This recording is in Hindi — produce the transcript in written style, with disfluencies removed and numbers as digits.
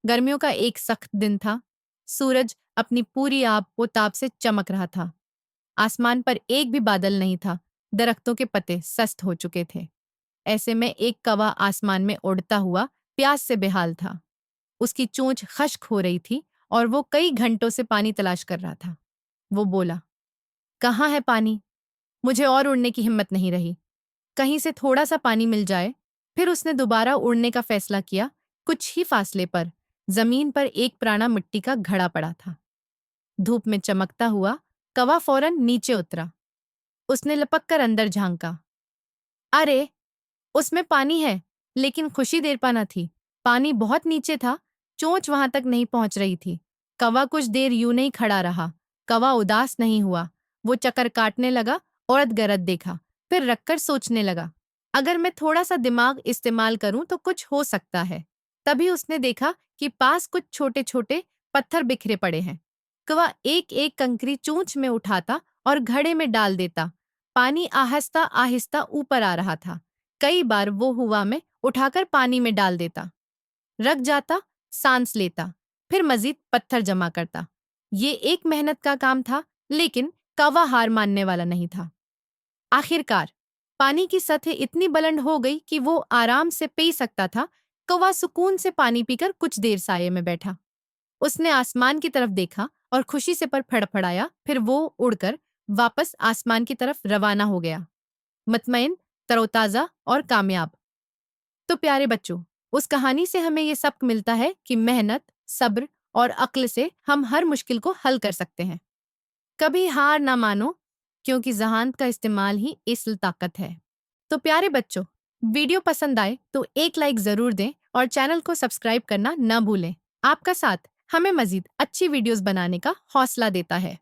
गर्मियों का एक सख्त दिन था। सूरज अपनी पूरी आब-ओ-ताब से चमक रहा था। आसमान पर एक भी बादल नहीं था। दरख्तों के पत्ते सस्त हो चुके थे। ऐसे में एक कौवा आसमान में उड़ता हुआ प्यास से बेहाल था। उसकी चोंच खश्क हो रही थी और वो कई घंटों से पानी तलाश कर रहा था। वो बोला, कहाँ है पानी? मुझे और उड़ने की हिम्मत नहीं रही। कहीं से थोड़ा सा पानी मिल जाए। फिर उसने दोबारा उड़ने का फैसला किया। कुछ ही फासले पर जमीन पर एक पुराना मिट्टी का घड़ा पड़ा था। धूप में चमकता हुआ कौवा फौरन नीचे उतरा। उसने लपक कर अंदर झांका। अरे, उसमें पानी है, लेकिन खुशी देर पा न थी। पानी बहुत नीचे था, चोंच वहां तक नहीं पहुंच रही थी। कौवा कुछ देर यूं नहीं खड़ा रहा। कौवा उदास नहीं हुआ। वो चक्कर काटने लगा, औरत गरज देखा, फिर रखकर सोचने लगा, अगर मैं थोड़ा सा दिमाग इस्तेमाल करूं तो कुछ हो सकता है। तभी उसने देखा कि पास कुछ छोटे छोटे पत्थर बिखरे पड़े हैं। कौवा एक एक कंकरी चोंच में उठाता और घड़े में डाल देता। पानी आहिस्ता आहिस्ता ऊपर आ रहा था। कई बार वो हुआ में उठाकर पानी में डाल देता, रख जाता, सांस लेता, फिर मजीद पत्थर जमा करता। ये एक मेहनत का काम था, लेकिन कौवा हार मानने वाला नहीं था। आखिरकार पानी की सतह इतनी बुलंद हो गई कि वो आराम से पी सकता था। कौवा सुकून से पानी पीकर कुछ देर साये में बैठा। उसने आसमान की तरफ देखा और खुशी से पर फड़फड़ाया। फिर वो उड़कर वापस आसमान की तरफ रवाना हो गया, मुतमईन, तरोताजा और कामयाब। तो प्यारे बच्चों, उस कहानी से हमें ये सबक मिलता है कि मेहनत, सब्र और अक्ल से हम हर मुश्किल को हल कर सकते हैं। कभी हार ना मानो, क्योंकि जहानत का इस्तेमाल ही असल ताकत है। तो प्यारे बच्चों, वीडियो पसंद आए तो एक लाइक जरूर दें और चैनल को सब्सक्राइब करना ना भूलें। आपका साथ हमें मजीद अच्छी वीडियोस बनाने का हौसला देता है।